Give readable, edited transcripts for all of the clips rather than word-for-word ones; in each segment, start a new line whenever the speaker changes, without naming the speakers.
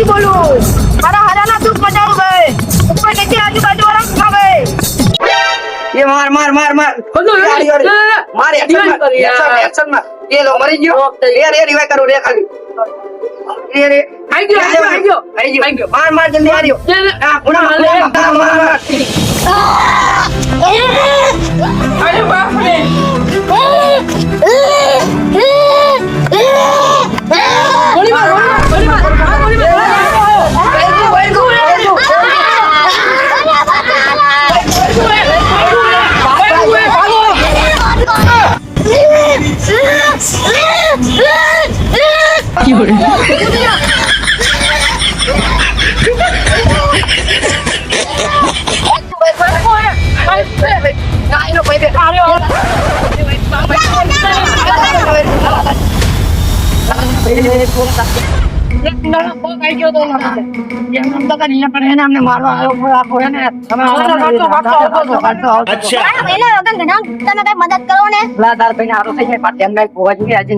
નથી બોલું. મારા હારાના દુઃખ મચાવું ગયે. ઉપર નીચે આજુબાજુ વાળા ખાવે.
એ માર માર એક્શન માં એ લો મરી ગયો રે રિવાઈ કરું રે ખાલી રે આઈ ગયો માર જલ્દી આર્યો આ ગુણા માર
અરે બાપ રે. ગોળી માર.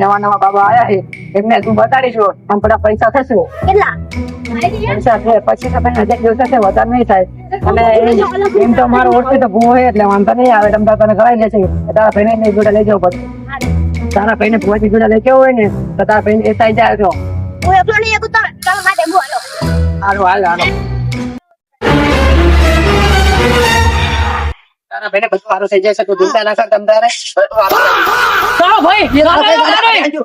નવા બાબા આયા છે એમને તું બતાડીશું આમ થોડા પૈસા થશે પૈસા છે પછી તો નજીક દિવસે વધારે નહીં થાય અને એમ તો મારો ઓળખી તો ભૂ હોય એટલે વાંધો નહીં આવે તમ તને કરાવી લેશે તારા ભાઈને જોડે લઈ જવું પડશે તારા ભાઈને ભૂવાજી જોડે લઈ જવું હોય ને તો તારા ભાઈને એ થઈ જાય તો હાલો તારા ભાઈને બધું સારું થઈ જાય છે તું ચિંતા ના કર તમ તારે
ચાલો ભાઈ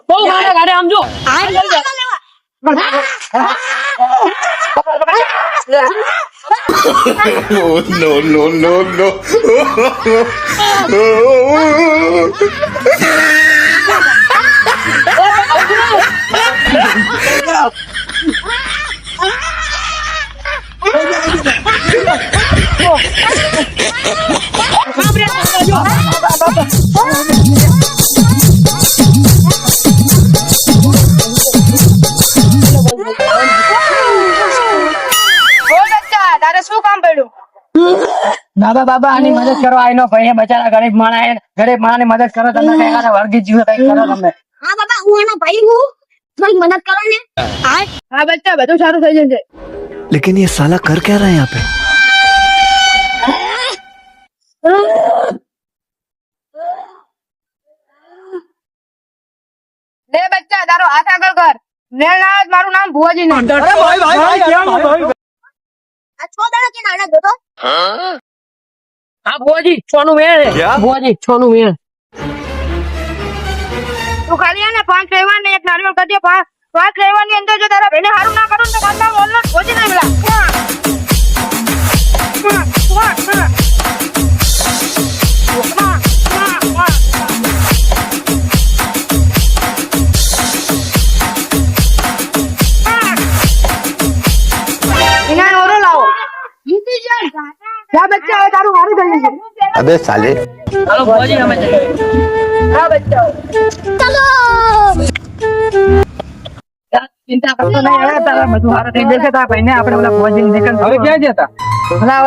બહુ મારા ગાડે આમ જો
No.
તારે શું કામ પડ્યું?
બાબા આની મદદ કરો આનો ભાઈ બચારા ગરીબ માણસ ની મદદ કરો તમે કઈ વર્ગી જીવ કઈ કરો તમે
હા બાબા હું એનો ભાઈ હું થોડી મદદ કરો ને
હા બચ્ચા બધું સારું થઈ જશે.
लेकिन ये साला कर क्या रहा है यहाँ पे?
લે બચ્ચા તારો હાથ આગળ કર. નેલ ના મારું નામ ભુવાજી નહીં.
આ છો દાડા કે નાના જોતો
હા ભુવાજી છોનું મેળ છે. ભુવાજી છોનું મેળ. તું ખાલી આને 5 લેવા ને એક નારિયેળ કરી દે. 5 લેવાની અંદર જો તારા ભાઈને હારું ના કરું તો કાંદા મોલનો ભોજી નહીં મિલા. ઇના ઓરો લાવો. જા બચ્ચા હવે તારું હારું થઈ જશે.
अबे साले
હાલો ભુવાજી અમે જઈએ. હા બચ્ચા
ચલો
ચિંતા કરતો નહીં હવે તારા બધું સારું થઈ જશે તારા ભાઈને આપણે ઓલા ભુવાજી નીકળ હવે ક્યાં જતા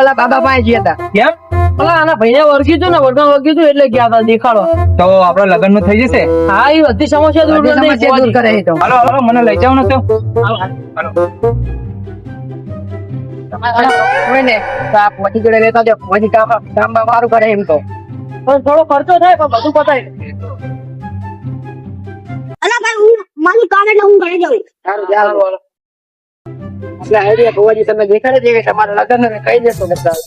ઓલા બાબા પાસે ગયા હતા
કેમ
ઓલા આના ભાઈને વર્ગી હતું ને વર્ગમાં વર્ગી હતું એટલે ગયા હતા દેખાડો.
તો આપડે લગ્ન નું થઈ જશે
હા એ બધી સમસ્યા દૂર કરી દે.
દૂર કરે એ તો
હાલો મને લઈ જાવ ને તો
હોય ને તો આ ભુવાજી જોડે લેતા જાવ ભુવાજી કામ સારું કરે એમ તો
પણ થોડો ખર્ચો થાય પણ બધું પતાય.
અલા ભાઈ હું મારું કામ એટલે હું ઘરે જાઉં
સારું ચાલો એટલે આઈડિયા ભુવાજી તમે દેખાડે છે કે તમારા લગ્ન ને કહી દેશો બધા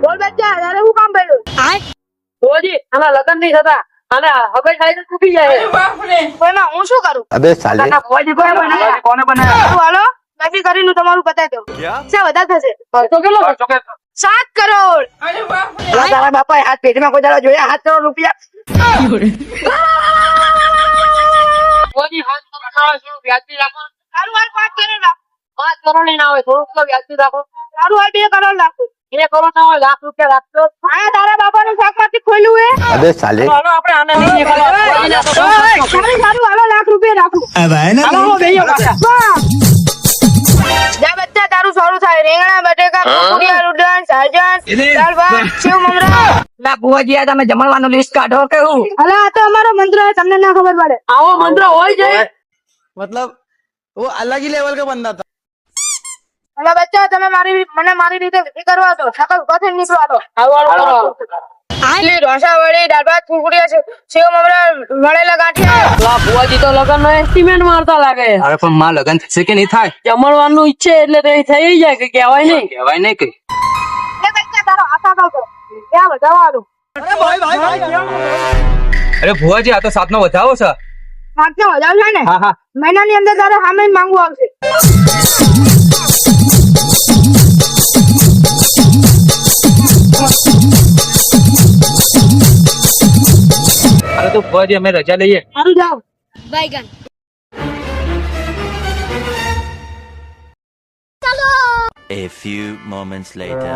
બોલ બચ્ચા તારે શું કામ પડ્યું? ભુવાજી આના લગ્ન નહીં થતા અને હવે સાઈડ તૂટી જાય. પણ હું શું કરું?
अबे साले
ભુવાજી કોને બનાવ્યા
કોને બનાવ્યા
હાલો નક્કી કરીને તમારું બતાવી દઉં. શું વધારે થશે?
ખર્ચો કેટલો
7 કરોડ.
તારા બાપા હાથ પેટમાં કોઈ દાડો જોયા 7 કરોડ રૂપિયા
ભુવાજી 7 કરોડ શું વ્યાજબી રાખો. સારું હાલ 5 કરોડ રાખો. 5 કરોડ નહીં ના હોય થોડુંક તો વ્યાજબી રાખો. સારું હાલ 2 કરોડ રાખો. 2 કરોડ ના હોય લાખ રૂપિયા રાખજો. હા તારા બાપાનું શાકમાંથી ખોલ્યું હે.
अबे साले
હાલો આપણે આને નહીં સારું હાલો લાખ રૂપિયા રાખો. જા બચ્ચા તારું સારું થાય. રીંગણા બટેકા કુકડિયા રૂડન ભાઈજાન દાળ ભાત સેવ મમરા.
લા ભુવાજી આ તમે જમણવાનું લિસ્ટ કાઢો કે હું
અલા આ તો અમારો મંત્ર છે, તમને ના ખબર પડે. આવો મંત્ર હોય છે.
मतलब वो अलग ही लेवल का बंदा था।
અલા બચ્ચા તમે મને મારી રીતે વિધિ કરવા દો, સકલ કથે નીકળવા દો. આટલી ઢોસા વળી દાળ ભાત કુરકુરિયા છે, સેવ મમરા વળેલા ગાંઠિયા.
ભુવાજી તો લગન નો એસ્ટિમેટ મારતા લાગે
અરે પણ માં લગન થશે કે નહીં થાય?
જમણવાનું ઈચ્છે એટલે તો એ થઈ જાય કે કહેવાય નહીં
કહેવાય નહીં કે.
એ બચ્ચા તારો હાથ આગળ કરો. ત્યાં વધાવા દો.
અરે ભુવાજી આ તો સાતનો વધાવો છે.
હાથને વધાવશે ને
હા હા
મહિનાની અંદર તારે સામે જ માંગવું આવશે.
અરે તો ભુવાજી અમે રજા લઈએ.
સારું જાઓ.
बैगन
A few moments later.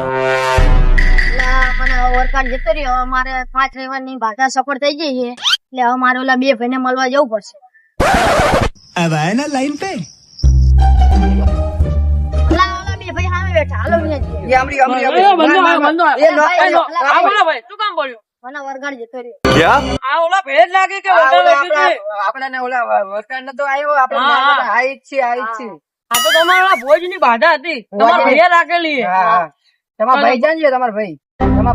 લા મને વર્કઆઉટ જતો રહ્યો. હવે મારે 5 રવિવારની ભાષા સફળ થઈ ગઈ છે એટલે હવે મારે ઓલા બે ભાઈને મળવા જવું પડશે.
अब आए ना लाइन पे
ઓલા બે ભાઈ સામે બેઠા. હાલો અહીંયા જઈએ. મને વર્કઆઉટ જતો રહ્યો.
क्या
આપડે ઓલા વર્કર નતો આવ્યો આપડે આઈ જ છે
આ તો તમારા ભોજની બાધા હતી, તમારા ભાઈએ રાખેલી.
તમારા ભાઈ જાણજો તમારા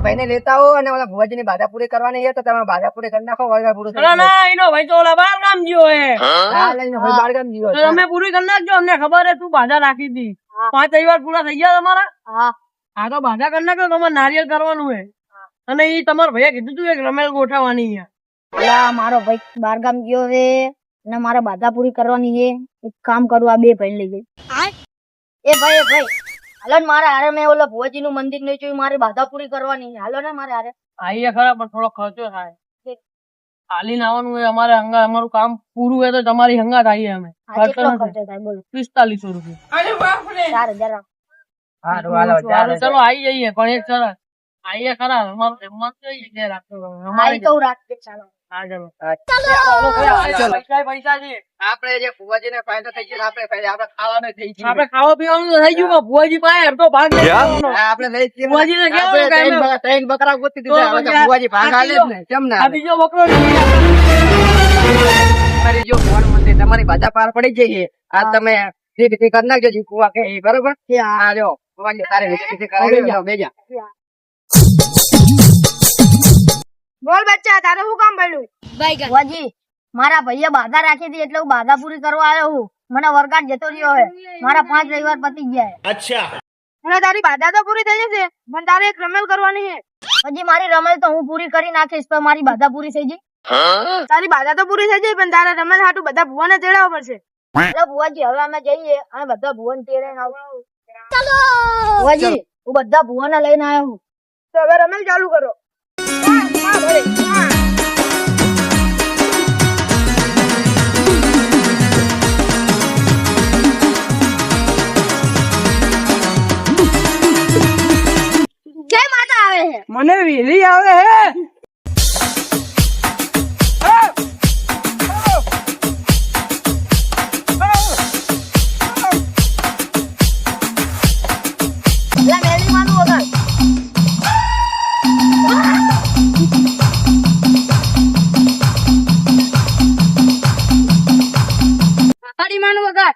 ભાઈ ને લેતા હો અને ઓલા ભુવાજી ની બાધા પૂરી કરવાની છે તો તમે બાધા પૂરી કરી નાખો. વર્કર પૂરું થઈ
ના
ગયું.
ના એનો ભાઈ તો ઓલા બાર ગામ ગયો હે.
હા, લઈને ભાઈ બાળગામ જીવો
તો
છે.
તમે પૂરી કરી નાખજો, અમને ખબર હે તું બાધા રાખી હતી. 5 રવિવાર પૂરા થઈ ગયા તમારા.
હા
હા તો બાધા કરી નાખો, તમારે નારિયેળ કરવાનું હે. અને ઈ તમારા ભાઈએ કીધું તું એક રમેલ ગોઠવવાની છે.
ઓલા મારો ભાઈ બારગામ ગયો છે અને મારે બાધા પૂરી કરવાની છે. એક કામ કરું, આ બે ભાઈ લઈ જઈ. એ ભાઈ હાલો ને મારે હારે મેં ઓલા ભુવાજી નું મંદિર નહીં જોયું, મારે બાધા પૂરી કરવાની છે. હાલો ને મારે હારે.
આઈએ ખરા પણ થોડો ખર્ચો થાય. હાલીને આવવાનું હોય, અમારે અમારું કામ પૂરું હોય તો તમારી હંગાત આવીએ અમે.
આ કેટલો ખર્ચો થાય બોલો?
4500 રૂપિયા.
4000.
હારું, હાલો, ચાલો.
ચલો આવી જઈએ પણ એક સરસ આઈએ ખરા. અમારું જમવાનું જોઈએ કે રાખતો
હા, ઈ તો હું રાખતી જ. ચાલો.
હા ચલો.
ચલો.
પૈસા છે.
આપડે જે ભુવાજી ને ફાયદો થઈ ગયો આપડે ખાવાનું થઈ ગયું.
આપણે ખાવા પીવાનું તો થઈ ગયું પણ ભુવાજી પાસે અડધો ભાગ લઈ લેવાનો.
હા, આપડે લઈ જ છીએ.
ભુવાજીને કહેવાનું
આપણે
કે
ત્રણ
અમે-
બકરા- ત્રણ બકરા ગોતી દીધા. હવે તો ભુવાજી ભાગ આલે જ ને. કેમ ના
આ
આલે?
બીજો બકરો નથી.
તમારી જો ભગવાન મંદિર તમારી બાધા પાર પડી જઈએ. આ તમે જે વિધિ કરી નાખજો જી કુવા કે એ બરોબર. હા જો ભગવાન તારે વિધિ કરાવી દો. બેજા
બોલ બચ્ચા તારે શું કામ પડ્યું?
ભુવાજી મારા ભાઈએ બાધા રાખી હતી એટલે હું બાધા પૂરી કરવા આવ્યો હું. મને વર્કઆઉટ જતો રહ્યો હે. મારા 5 રવિવાર પતી ગયા છે.
અને તારી બાધા તો પૂરી થઈ જશે પણ તારે એક રમેલ કરવાની છે.
હજી મારી રમલ તો હું પૂરી કરી નાખીશ પણ મારી બાધા પૂરી થઈ ગઈ.
તારી બાધા તો પૂરી થઈ જાય પણ તારે રમેલ હાટું બધા ભુવાને તેડાવવા પડશે.
એટલે ભુવાજી હવે અમે જઈએ અને બધા ભુવન તેડાઈને આવું. ભુવાજી હું બધા ભુવાને લઈને આવ્યો હું.
તો હવે રમેલ ચાલુ કરો. હા, ભાઈ. હા.
જય માતા આવે છે.
મને વીરી આવે હે.
એટલે મેલી માનું વગર.
તારી માનું વગર.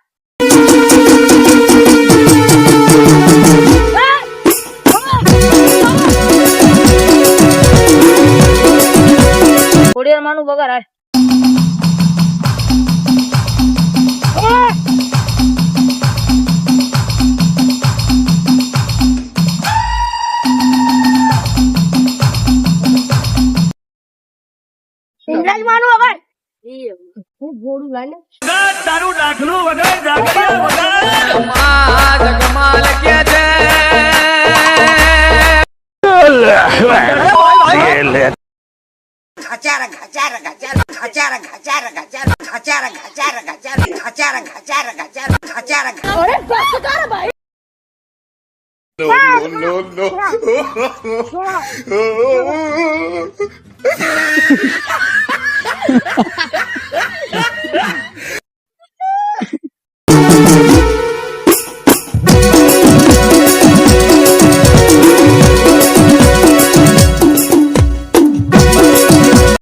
થોડી વાર માનું વગર હાલ.
ઇંગ્લિશ માનું વગર.
હું ગોળું લાલે.
no, no.